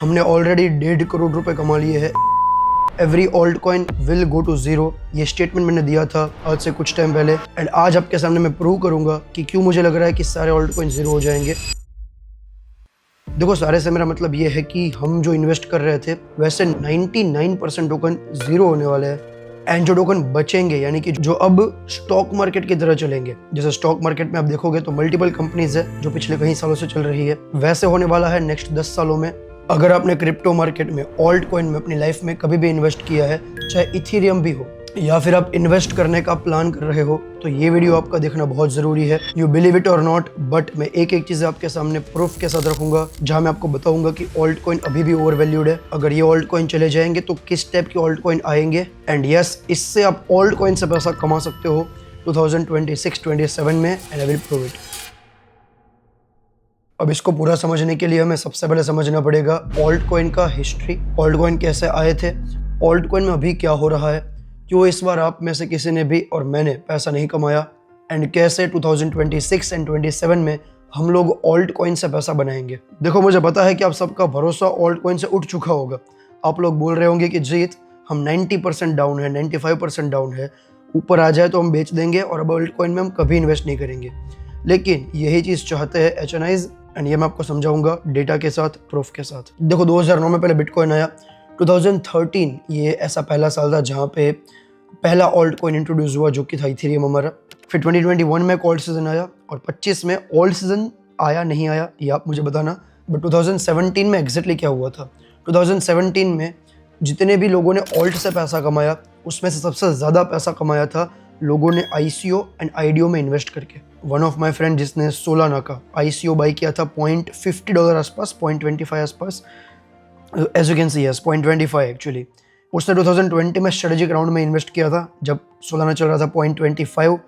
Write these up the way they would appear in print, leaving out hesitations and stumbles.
हमने ऑलरेडी 1.5 करोड़ रुपए कमा लिए हैं। Every alt coin will go to zero, ये स्टेटमेंट मैंने दिया था आज से कुछ टाइम पहले। एंड आज आपके सामने मैं प्रूव करूंगा कि क्यों मुझे लग रहा है कि सारे ऑल्ट कॉइन जीरो हो जाएंगे। देखो, सारे से मेरा मतलब ये है कि हम जो इन्वेस्ट कर रहे थे वैसे 99% टोकन जीरो होने वाले हैं। एंड जो टोकन बचेंगे, यानी कि जो अब स्टॉक मार्केट की तरह चलेंगे, जैसे स्टॉक मार्केट में आप देखोगे तो मल्टीपल कंपनीज है जो पिछले कई सालों से चल रही है, वैसे होने वाला है नेक्स्ट 10 सालों में। अगर आपने क्रिप्टो मार्केट में, ऑल्ट कॉइन में अपनी लाइफ में कभी भी इन्वेस्ट किया है, चाहे इथेरियम भी हो या फिर आप इन्वेस्ट करने का प्लान कर रहे हो, तो ये वीडियो आपका देखना बहुत जरूरी है। यू बिलीव इट और नॉट, बट मैं एक एक चीज आपके सामने प्रूफ के साथ रखूंगा, जहां मैं आपको बताऊंगा कि ऑल्ट कॉइन अभी भी ओवरवैल्यूड है। अगर ये ऑल्ट कॉइन चले जाएंगे तो किस टाइप के ऑल्ट कॉइन आएंगे, एंड यस, इससे आप ऑल्ट कॉइन से पैसा कमा सकते हो 2026-27 में, and I will prove it. अब इसको पूरा समझने के लिए हमें सबसे पहले समझना पड़ेगा ऑल्ट कॉइन का हिस्ट्री। ऑल्ट कॉइन कैसे आए थे, ऑल्ट कॉइन में अभी क्या हो रहा है, क्यों इस बार आप में से किसी ने भी और मैंने पैसा नहीं कमाया, एंड कैसे 2026 एंड 27 में हम लोग ऑल्ट कॉइन से पैसा बनाएंगे। देखो, मुझे पता है कि आप सबका भरोसा ऑल्ट कॉइन से उठ चुका होगा। आप लोग बोल रहे होंगे कि जीत, हम 90% डाउन है, 95% डाउन है, ऊपर आ जाए तो हम बेच देंगे और अब ऑल्ट कॉइन में हम कभी इन्वेस्ट नहीं करेंगे। लेकिन यही चीज़ चाहते हैं एचएनआईज, एंड ये मैं आपको समझाऊंगा डेटा के साथ, प्रूफ के साथ। देखो, 2009 में पहले बिटकॉइन आया। 2013 ये ऐसा पहला साल था जहाँ पे पहला ऑल्ट कॉइन इंट्रोड्यूस हुआ, जो कि था इथेरियम हमारा। फिर 2021 में ऑल्ट सीजन आया और 25 में ऑल्ट सीजन आया नहीं आया ये आप मुझे बताना। बट 2017 में एग्जैक्टली क्या हुआ था, 2017 में जितने भी लोगों ने ऑल्ट से पैसा कमाया, उसमें से सबसे ज़्यादा पैसा कमाया था लोगों ने ICO एंड IDO में इन्वेस्ट करके। वन ऑफ माई फ्रेंड जिसने सोलाना का ICO बाई किया था $0.50 आसपास, 0.25 आसपास, as you can see, yes 0.25 actually. उसने 2020 में स्ट्रेटेजिक राउंड में इन्वेस्ट किया था जब सोलाना चल रहा था 0.25,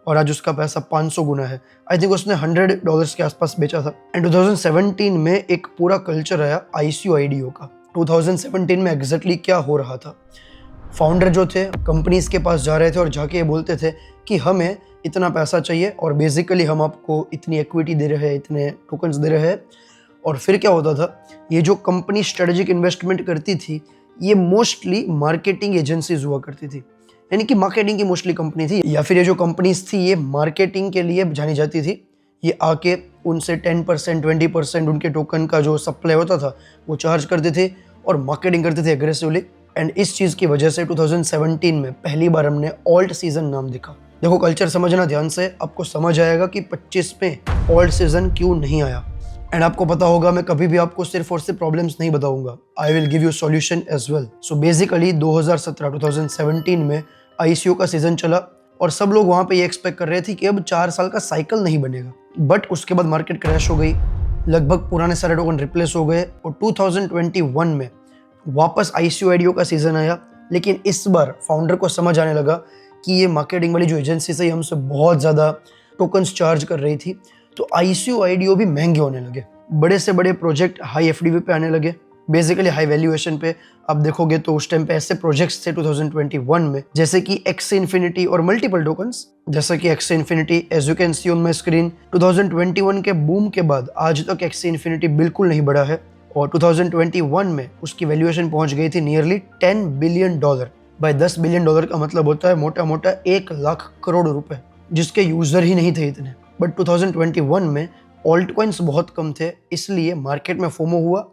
और आज उसका पैसा 500 गुना है। आई थिंक उसने $100 के आसपास बेचा था। एंड 2017 में एक पूरा कल्चर आया ICO IDO का। 2017 में एग्जैक्टली क्या हो रहा था, फाउंडर जो थे कंपनीज के पास जा रहे थे और जाके ये बोलते थे कि हमें इतना पैसा चाहिए और बेसिकली हम आपको इतनी इक्विटी दे रहे हैं, इतने टोकन्स दे रहे हैं। और फिर क्या होता था, ये जो कंपनी स्ट्रेटेजिक इन्वेस्टमेंट करती थी, ये मोस्टली मार्केटिंग एजेंसीज हुआ करती थी, यानी कि मार्केटिंग की मोस्टली कंपनी थी, या फिर ये जो कंपनीज थी ये मार्केटिंग के लिए जानी जाती थी। ये आके उनसे 10% 20% उनके टोकन का जो सप्लाई होता था वो चार्ज करते थे और मार्केटिंग करते थे एग्रेसिवली। एंड इस चीज़ की वजह से 2017 में पहली बार हमने ऑल्ट सीजन नाम देखा। देखो, कल्चर समझना ध्यान से, आपको समझ आएगा कि 25 में ऑल्ट सीजन क्यों नहीं आया। एंड आपको पता होगा मैं कभी भी आपको सिर्फ और सिर्फ प्रॉब्लम्स नहीं बताऊंगा, I will give you solution as well. So basically 2017 में ICO का सीजन चला और सब लोग वहाँ पे ये एक्सपेक्ट कर रहे थे कि अब 4 साल का साइकिल नहीं बनेगा। बट उसके बाद मार्केट क्रैश हो गई, लगभग पुराने सारे टोकन रिप्लेस हो गए और 2021 में वापस ICO IDO का सीजन आया। लेकिन इस बार फाउंडर को समझ आने लगा कि ये मार्केटिंग वाली जो एजेंसी से हमसे बहुत ज़्यादा टोकन्स चार्ज कर रही थी, तो ICO IDO भी महंगे होने लगे। बड़े से बड़े प्रोजेक्ट हाई FDV पे आने लगे, बेसिकली हाई वैल्यूएशन पे। आप देखोगे तो उस टाइम पे ऐसे प्रोजेक्ट्स थे 2021 में, जैसे कि एक्से इन्फिनिटी और मल्टीपल टोकन्स, जैसे कि Axie infinity, as you can see on my screen. 2021 के बूम के बाद आज तक एक्से इन्फिनिटी बिल्कुल नहीं बढ़ा है और 2021 में उसकी वैल्यूएशन पहुंच गई थी नियरली $10 बिलियन। भाई $10 बिलियन का मतलब होता है मोटा मोटा 1 लाख करोड़ रुपए, जिसके यूजर ही नहीं थे इतने। बट 2021 में ऑल्ट कॉइन्स बहुत कम थे, इसलिए मार्केट में फोमो हुआ।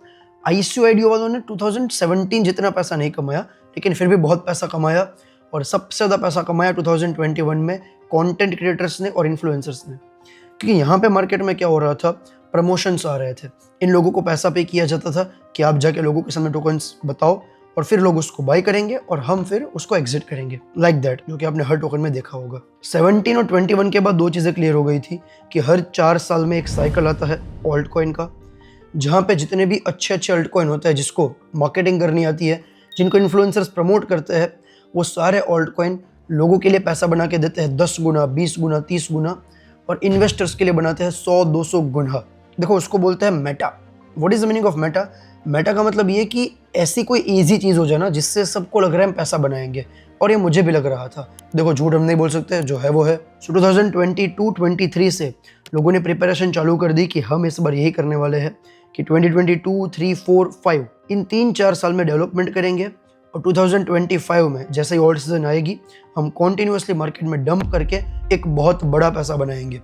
ICO IDO वालों ने 2017 जितना पैसा नहीं कमाया, लेकिन फिर भी बहुत पैसा कमाया, और सबसे ज़्यादा पैसा कमाया 2021 में कंटेंट क्रिएटर्स ने और इन्फ्लुएंसर्स ने। क्योंकि यहाँ पे मार्केट में क्या हो रहा था, प्रमोशंस आ रहे थे, इन लोगों को पैसा पे किया जाता था कि आप जाके लोगों के सामने टोकन्स बताओ और फिर लोग उसको बाय करेंगे और हम फिर उसको एग्जिट करेंगे, लाइक दैट, जो कि आपने हर टोकन में देखा होगा। 17 और 21 के बाद दो चीज़ें क्लियर हो गई थी कि हर 4 साल में एक साइकिल आता है ऑल्ट कॉइन का, जहाँ पे जितने भी अच्छे अच्छे ऑल्ट कॉइन होते हैं, जिसको मार्केटिंग करनी आती है, जिनको इन्फ्लुएंसर्स प्रमोट करते हैं, वो सारे ऑल्ट कॉइन लोगों के लिए पैसा बना के देते हैं 10 गुना, 20 गुना, 30 गुना, और इन्वेस्टर्स के लिए बनाते हैं 100-200 गुना। देखो, उसको बोलते हैं Meta. What is the meaning of Meta? Meta का मतलब ये कि ऐसी कोई इजी चीज़ हो जाए ना जिससे सबको लग रहा है हम पैसा बनाएंगे, और ये मुझे भी लग रहा था। देखो झूठ हम नहीं बोल सकते, जो है वो है। सो 2022-23 से लोगों ने प्रिपरेशन चालू कर दी कि हम इस बार यही करने वाले हैं कि 2022, 3, 4, 5 इन 3-4 साल में डेवलपमेंट करेंगे, और 2025 में जैसे ही ऑल्ट सीजन आएगी हम कॉन्टिन्यूसली मार्केट में डंप करके एक बहुत बड़ा पैसा बनाएंगे।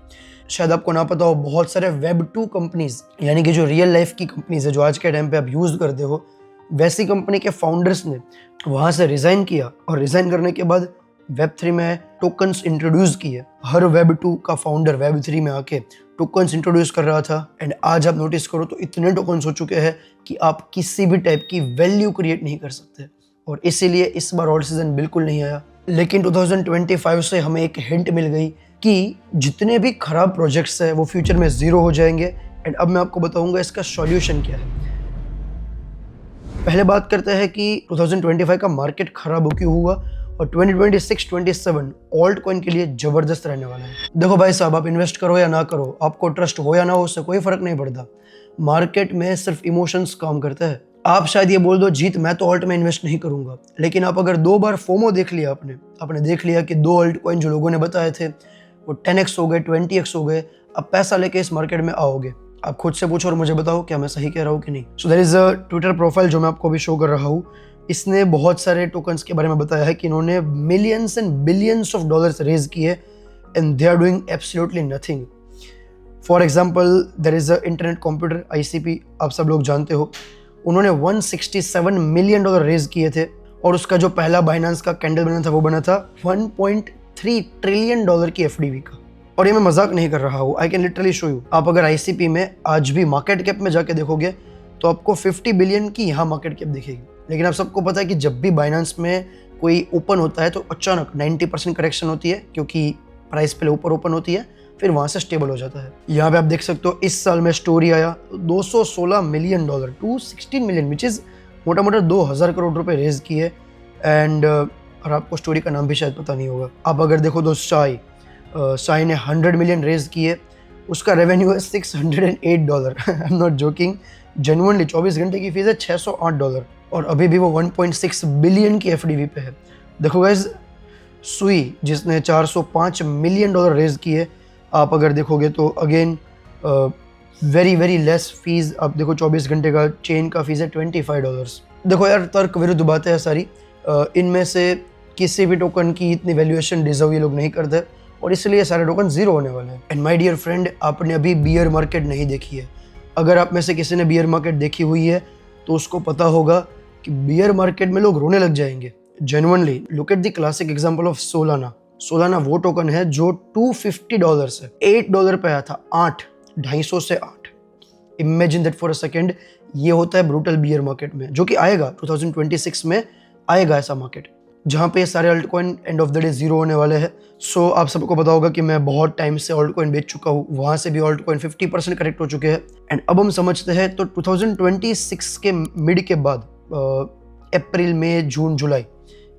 शायद आपको ना पता हो, बहुत सारे Web2 कंपनीज, यानी कि जो रियल लाइफ की कंपनीज है जो आज के टाइम पे आप यूज़ करते हो, वैसी कंपनी के फाउंडर्स ने वहाँ से रिज़ाइन किया, और रिज़ाइन करने के बाद Web3 में टोकन्स इंट्रोड्यूस किए। हर Web2 का फाउंडर Web3 में आके टोकन्स इंट्रोड्यूस कर रहा था, एंड आज आप नोटिस करो तो इतने टोकन्स हो चुके हैं कि आप किसी भी टाइप की वैल्यू क्रिएट नहीं कर सकते, और इसीलिए इस बार ऑल्ट सीजन बिल्कुल नहीं आया। लेकिन 2025 से हमें एक हिंट मिल गई कि जितने भी खराब प्रोजेक्ट्स हैं वो फ्यूचर में ज़ीरो हो जाएंगे, एंड अब मैं आपको बताऊंगा इसका सॉल्यूशन क्या है। पहले बात करते हैं कि 2025 का मार्केट खराब हो क्यों हुआ, और 2026-27 ऑल्ट कॉइन के लिए ज़बरदस्त रहने वाला है। देखो भाई साहब, आप इन्वेस्ट करो या ना करो, आपको ट्रस्ट हो या ना हो, उससे कोई फ़र्क नहीं पड़ता। मार्केट में सिर्फ इमोशंस काम करते हैं। आप शायद ये बोल दो, जीत मैं तो ऑल्ट में इन्वेस्ट नहीं करूंगा, लेकिन आप अगर 2 बार फोमो देख लिया, आपने देख लिया कि 2 ऑल्ट कॉइन जो लोगों ने बताए थे वो 10x हो गए, 20x हो गए, अब पैसा लेके इस मार्केट में आओगे। आप खुद से पूछो और मुझे बताओ क्या मैं सही कह रहा हूँ कि नहीं। So there is a Twitter profile जो मैं आपको अभी शो कर रहा हूँ, इसने बहुत सारे टोकन्स के बारे में बताया है कि इन्होंने millions and billions of dollars raise किए, and they are doing absolutely nothing. For example, there is a internet computer ICP, आप सब लोग जानते हो, उन्होंने $167 मिलियन रेज किए थे, और उसका जो पहला बाइनेंस का कैंडल बना था वो बना था $1.3 ट्रिलियन की FDV का। और ये मैं मजाक नहीं कर रहा हूँ, I can literally show you. आप अगर ICP में आज भी मार्केट कैप में जाके देखोगे तो आपको 50 बिलियन की यहाँ मार्केट कैप दिखेगी। लेकिन आप सबको पता है कि जब भी बाइनेंस में कोई ओपन होता है तो अचानक 90% करेक्शन होती है, क्योंकि प्राइस पहले ऊपर ओपन होती है, फिर वहाँ से स्टेबल हो जाता है। यहाँ पे आप देख सकते हो इस साल में स्टोरी आया $216 मिलियन, 216 मिलियन, विच इज़ मोटा मोटा 2000 करोड़ रुपए रेज किए। एंड और आपको स्टोरी का नाम भी शायद पता नहीं होगा। आप अगर देखो तो साई ने 100 मिलियन रेज किए, उसका रेवेन्यू है $608। I am not joking, genuinely 24 घंटे की फीस है $608, और अभी भी वो 1.6 बिलियन की FDV पे है। देखो गाइज, सुई जिसने $405 मिलियन रेज किए, आप अगर देखोगे तो again very very less fees. आप देखो 24 घंटे का चेन का फीस है $25। देखो यार, तर्क विरुद्ध बातें हैं सारी। इनमें से किसी भी टोकन की इतनी वैल्यूएशन डिजर्व ये लोग नहीं करते, और इसलिए सारे टोकन जीरो होने वाले हैं। एंड माय डियर फ्रेंड, आपने अभी बियर मार्केट नहीं देखी है। अगर आप में से किसी ने बियर मार्केट देखी हुई है तो उसको पता होगा कि बियर मार्केट में लोग रोने लग जाएंगे। Genuinely look at the classic example of Solana वो टोकन है जो $250 है, $8 पे आया था, 250 से 8। Imagine that for a second. ये होता है ब्रूटल बियर मार्केट में, जो कि आएगा 2026 में आएगा ऐसा मार्केट, जहाँ पे सारे alt coin end of the day zero होने वाले हैं। सो आप सबको पता होगा कि मैं बहुत टाइम से अल्ट कॉइन बेच चुका हूँ, वहाँ से भी अल्ट कॉइन 50% करेक्ट हो चुके हैं। एंड अब हम समझते हैं तो 2026 के मिड के बाद, अप्रैल, मई, जून, जुलाई,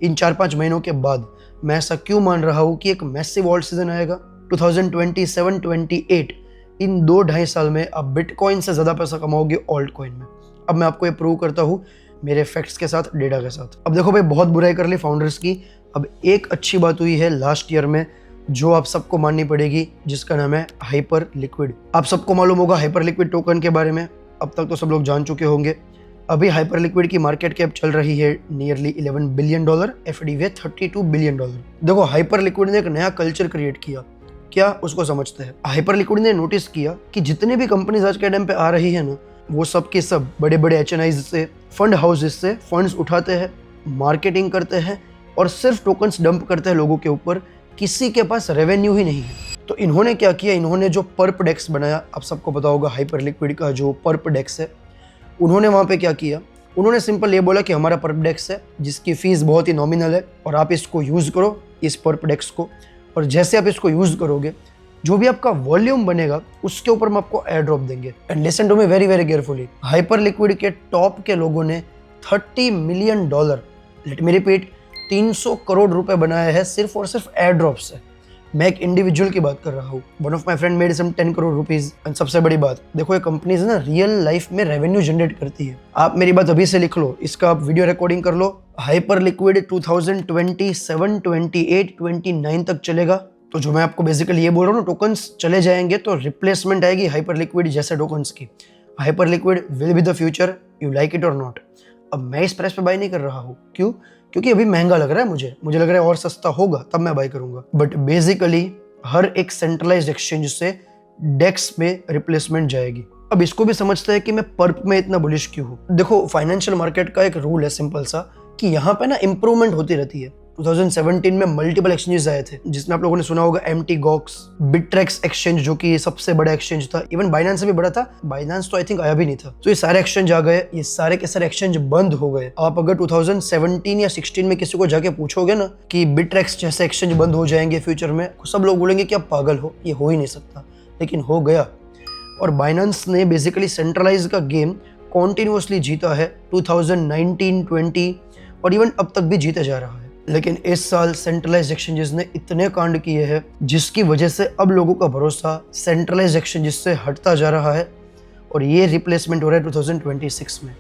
इन 4-5 महीनों के बाद मैं ऐसा क्यों मान रहा हूँ कि एक मैसिव ऑल्ट सीजन आएगा 2027-28। इन 2-2.5 साल में आप बिटकॉइन से ज़्यादा पैसा कमाओगे ऑल्ट कॉइन में। अब मैं आपको ये प्रूव करता हूँ मेरे फैक्ट्स के साथ, डेटा के साथ। अब देखो भाई, बहुत बुराई कर ली फाउंडर्स की, अब एक अच्छी बात हुई है लास्ट ईयर में जो आप सबको माननी पड़ेगी, जिसका नाम है हाइपर लिक्विड। आप सबको मालूम होगा हाइपर लिक्विड टोकन के बारे में, अब तक तो सब लोग जान चुके होंगे। अभी हाइपर लिक्विड की मार्केट कैप चल रही है नियरली $11 बिलियन, FDV है $32 बिलियन। देखो, हाइपर लिक्विड ने एक नया कल्चर क्रिएट किया, क्या उसको समझते हैं। हाइपर लिक्विड ने नोटिस किया कि जितने भी कंपनीज आज के टाइम पे आ रही है ना, वो सब के सब बड़े बड़े HNIs से, फंड हाउसेज से फंड्स उठाते हैं, मार्केटिंग करते हैं और सिर्फ टोकन्स डंप करते हैं लोगों के ऊपर। किसी के पास रेवेन्यू ही नहीं है। तो इन्होंने क्या किया, इन्होंने जो पर्प डेक्स बनाया, आप सबको पता होगा हाइपर लिक्विड का जो पर्प डेक्स है, उन्होंने वहाँ पे क्या किया, उन्होंने सिंपल ये बोला कि हमारा पर्प डेक्स है जिसकी फीस बहुत ही नॉमिनल है और आप इसको यूज़ करो, इस पर्प डेक्स को, और जैसे आप इसको यूज़ करोगे जो भी आपका वॉल्यूम बनेगा उसके ऊपर हम आपको एयर ड्रॉप देंगे। And listen to me very very carefully, Hyperliquid के टॉप के लोगों ने $30 million, let me repeat, 300 crore रुपए बनाए हैं सिर्फ और सिर्फ एयर ड्रॉप से। मैं एक इंडिविजुअल की बात कर रहा हूँ। One of my friend made some 10 crore rupees. एंड सबसे बड़ी बात, देखो ये कंपनीज ना रियल लाइफ में रेवेन्यू जनरेट करती है। आप मेरी बात अभी से लिख लो, इसका आप वीडियो रिकॉर्डिंग कर लो। हाइपर लिक्विड 2027, 28, 29 तक चलेगा। तो जो मैं आपको बेसिकली ये बोल रहा हूँ ना, टोकन्स चले जाएंगे तो रिप्लेसमेंट आएगी हाइपर लिक्विड जैसे टोकन्स की। Hyper liquid will be the future, you like it और नॉट। अब मैं इस प्राइस पे बाय नहीं कर रहा हूँ, क्यों? क्योंकि अभी महंगा लग रहा है मुझे लग रहा है और सस्ता होगा तब मैं बाय करूंगा। बट बेसिकली हर एक सेंट्रलाइज्ड एक्सचेंज से डेक्स में रिप्लेसमेंट जाएगी। अब इसको भी समझते हैं कि मैं पर्प में इतना बुलिश क्यों हूँ। देखो फाइनेंशियल मार्केट का एक रूल है सिंपल सा, कि यहाँ पे ना इंप्रूवमेंट होती रहती है। 2017 में मल्टीपल एक्सचेंजेस आए थे, जिसमें आप लोगों ने सुना होगा एमटी गॉक्स, बिटरेक्स एक्सचेंज जो कि सबसे बड़ा एक्सचेंज था, इवन बाइनेंस से भी बड़ा था। बाइनेंस तो आई थिंक आया भी नहीं था। तो ये सारे एक्सचेंज आ गए, ये सारे के सारे एक्सचेंज बंद हो गए। आप अगर 2017 या 16 में किसी को जाके पूछोगे ना कि बिटरेक्स जैसे एक्सचेंज बंद हो जाएंगे फ्यूचर में, सब लोग बोलेंगे कि आप पागल हो, ये हो ही नहीं सकता। लेकिन हो गया। और बाइनेंस ने बेसिकली सेंट्रलाइज का गेम कॉन्टिन्यूसली जीता है 2019, 20 और इवन अब तक भी जीते जा रहा है। लेकिन इस साल सेंट्रलाइज्ड एक्सचेंजेस ने इतने कांड किए हैं जिसकी वजह से अब लोगों का भरोसा सेंट्रलाइज्ड एक्सचेंजेस से हटता जा रहा है और ये रिप्लेसमेंट हो रहा है 2026 में।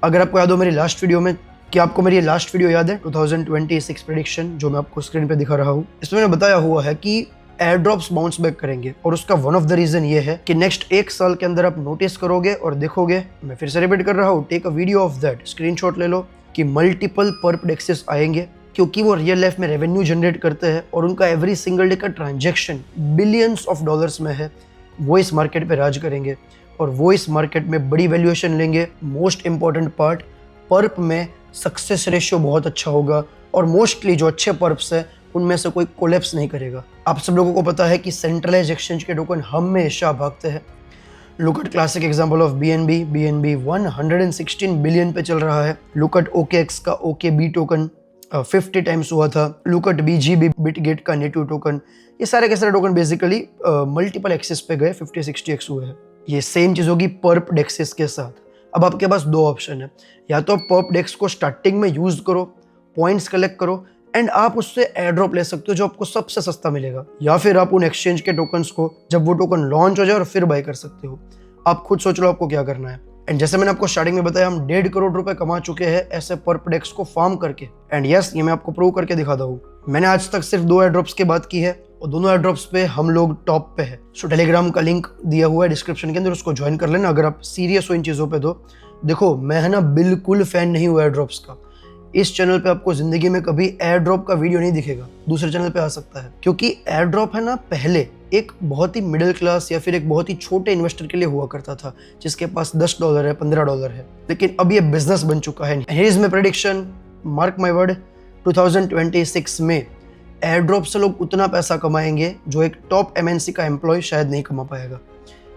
अगर आपको याद हो मेरी लास्ट वीडियो में, क्या आपको मेरी लास्ट वीडियो याद है 2026 प्रेडिक्शन जो मैं आपको स्क्रीन पे दिखा रहा हूँ, इसमें मैंने बताया हुआ है कि एयर ड्रॉप्स बाउंस बैक करेंगे। और उसका वन ऑफ द रीजन ये है कि नेक्स्ट एक साल के अंदर आप नोटिस करोगे और देखोगे, मैं फिर से रिपीट कर रहा हूँ, take a video of that, screenshot ले लो, कि मल्टीपल पर्प डेक्सेस आएंगे, क्योंकि वो रियल लाइफ में रेवेन्यू जनरेट करते हैं और उनका एवरी सिंगल डे का ट्रांजैक्शन बिलियंस ऑफ डॉलर्स में है। वो इस मार्केट पे राज करेंगे और वो इस मार्केट में बड़ी वैल्यूएशन लेंगे। मोस्ट इंपॉर्टेंट पार्ट, पर्प में सक्सेस रेशियो बहुत अच्छा होगा और मोस्टली जो अच्छे पर्प्स है उनमें से कोई कोलैप्स नहीं करेगा। आप सब लोगों को पता है कि सेंट्रलाइज्ड एक्सचेंज के टोकन हमेशा भागते हैं। Look at classic example of BNB 116 billion पे चल रहा है। लुक एट OKX का OKB टोकन 50 टाइम्स हुआ था। लुक एट BGB बिटगेट का नेटिव टोकन, ये सारे के सारे टोकन बेसिकली मल्टीपल एक्सेस पे गए, 50-60x हुए हैं। ये सेम चीज होगी पर्प डेक्सेस के साथ। अब आपके पास दो ऑप्शन है, या तो पर्प डेक्स को स्टार्टिंग में यूज करो, पॉइंट्स कलेक्ट करो एंड आप उससे एयर ड्रॉप ले सकते हो जो आपको सबसे सस्ता मिलेगा, या फिर आप उन एक्सचेंज के टोकन्स को जब वो टोकन लॉन्च हो जाए और फिर बाय कर सकते हो। आप खुद सोच लो आपको क्या करना है। एंड जैसे मैंने आपको स्टार्टिंग में बताया, हम 1.5 करोड़ रुपए कमा चुके हैं ऐसे पर्प डेक्स को फार्म करके। एंड यस, ये मैं आपको प्रूव करके दिखाता हूँ। मैंने आज तक सिर्फ 2 एयर ड्रॉप्स की बात की है और दोनों एयर ड्रॉप्स पे हम लोग टॉप पे है। सो टेलीग्राम का लिंक दिया हुआ है डिस्क्रिप्शन के अंदर, उसको ज्वाइन कर लेना अगर आप सीरियस हो इन चीज़ों पे। तो देखो मैं है ना बिल्कुल फैन नहीं हुआ एयर ड्रॉप्स का। इस चैनल पे आपको जिंदगी में कभी एयर ड्रॉप का वीडियो नहीं दिखेगा, दूसरे चैनल पे आ सकता है, क्योंकि एयर ड्रॉप है ना पहले एक बहुत ही मिडिल क्लास या फिर एक बहुत ही छोटे इन्वेस्टर के लिए हुआ करता था, जिसके पास $10 है, $15 है। लेकिन अब ये बिजनेस बन चुका है। Here is my prediction, mark my word, 2026 में एयर ड्रॉप से लोग उतना पैसा कमाएंगे जो एक टॉप MNC का एम्प्लॉय शायद नहीं कमा पाएगा।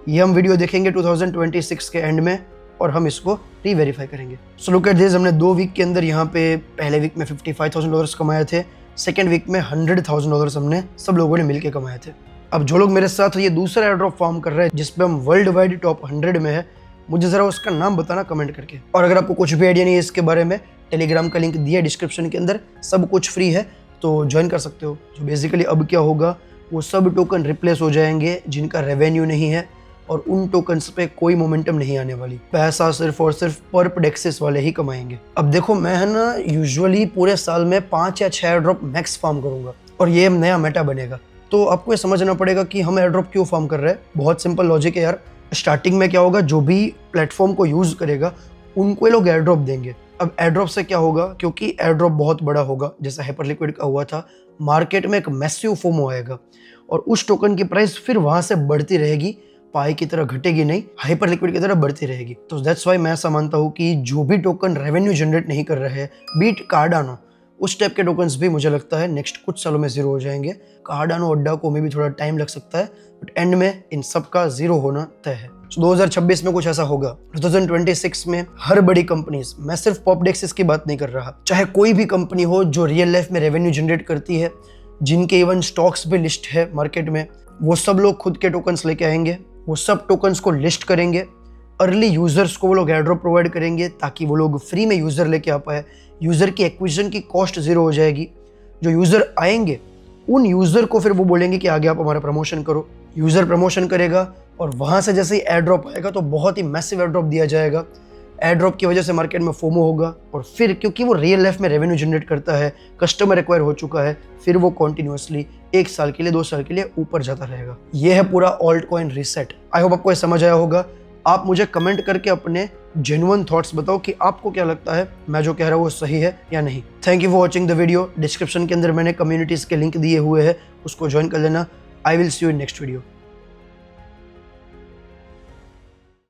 ये हम वीडियो देखेंगे 2026 के एंड में और हम इसको रीवेरीफाई करेंगे। सो लुक एट दिस, हमने 2 वीक के अंदर यहाँ पे पहले वीक में $55,000 कमाए थे, सेकेंड वीक में $100,000 हमने सब लोगों ने मिलकर कमाए थे। अब जो लोग मेरे साथ ये दूसरा एयर ड्रॉप फॉर्म कर रहे हैं जिसपे हम वर्ल्ड वाइड टॉप 100 में है, मुझे जरा उसका नाम बताना कमेंट करके। और अगर आपको कुछ भी आइडिया नहीं है इसके बारे में, टेलीग्राम का लिंक दिया है डिस्क्रिप्शन के अंदर, सब कुछ फ्री है, तो ज्वाइन कर सकते हो। जो बेसिकली अब क्या होगा, वो सब टोकन रिप्लेस हो जाएंगे जिनका रेवेन्यू नहीं है और उन टोकन्स पे कोई मोमेंटम नहीं आने वाली। पैसा सिर्फ और सिर्फ पर्प डेक्सेस वाले ही कमाएंगे। अब देखो मैं है ना यूजुअली पूरे साल में 5 या 6 एयर ड्रॉप मैक्स फार्म करूंगा और ये नया मेटा बनेगा। तो आपको ये समझना पड़ेगा कि हम एयर ड्रॉप क्यों फार्म कर रहे हैं। बहुत सिंपल लॉजिक है यार। स्टार्टिंग में क्या होगा, जो भी प्लेटफॉर्म को यूज करेगा उनको ये लोग एयर ड्रॉप देंगे। अब एयर ड्रॉप से क्या होगा, क्योंकि एयर ड्रॉप बहुत बड़ा होगा जैसा हाइपर लिक्विड का हुआ था, मार्केट में एक मैसिव फोमो आएगा और उस टोकन की प्राइस फिर वहां से बढ़ती रहेगी, पाई की तरह घटेगी नहीं, हाइपर लिक्विड की तरह बढ़ती रहेगी। तो दैट्स वाई मैं ऐसा मानता हूँ कि जो भी टोकन रेवेन्यू जनरेट नहीं कर रहे हैं, बीट कार्डानो, उस टाइप के टोकन्स भी मुझे लगता है नेक्स्ट कुछ सालों में जीरो हो जाएंगे। कार्डानो अड्डा को में भी थोड़ा टाइम लग सकता है, बट एंड में इन सब का जीरो होना तय है। 2026 में कुछ ऐसा होगा। 2026 में हर बड़ी कंपनीज, मैं सिर्फ पॉपडेक्सेस की बात नहीं कर रहा, चाहे कोई भी कंपनी हो जो रियल लाइफ में रेवेन्यू जनरेट करती है, जिनके इवन स्टॉक्स भी लिस्ट है मार्केट में, वो सब लोग खुद के टोकन्स लेके आएंगे। वो सब टोकन्स को लिस्ट करेंगे, अर्ली यूजर्स को वो लोग एयर ड्रॉप प्रोवाइड करेंगे ताकि वो लोग फ्री में यूजर लेके आ पाए। यूजर की एक्विजिशन की कॉस्ट जीरो हो जाएगी। जो यूजर आएंगे उन यूज़र को फिर वो बोलेंगे कि आगे आप हमारा प्रमोशन करो। यूज़र प्रमोशन करेगा और वहाँ से जैसे ही एयर ड्रॉप आएगा तो बहुत ही मैसिव एयर ड्रॉप दिया जाएगा। एयर ड्रॉप की वजह से मार्केट में फोमो होगा और फिर क्योंकि वो रियल लाइफ में रेवेन्यू जनरेट करता है, कस्टमर एक्वायर हो चुका है, फिर वो कॉन्टिन्यूसली 1 साल के लिए 2 साल के लिए ऊपर जाता रहेगा। ये है पूरा alt coin reset. I hope आपको ये समझ आया होगा। आप मुझे कमेंट करके अपने जेन्युइन थॉट्स बताओ कि आपको क्या लगता है मैं जो कह रहा हूँ वो सही है या नहीं। Thank you for watching the video. Description के अंदर मैंने कम्युनिटीज़ के लिंक दिए हुए हैं, उसको ज्वाइन कर लेना। I will see you in next video.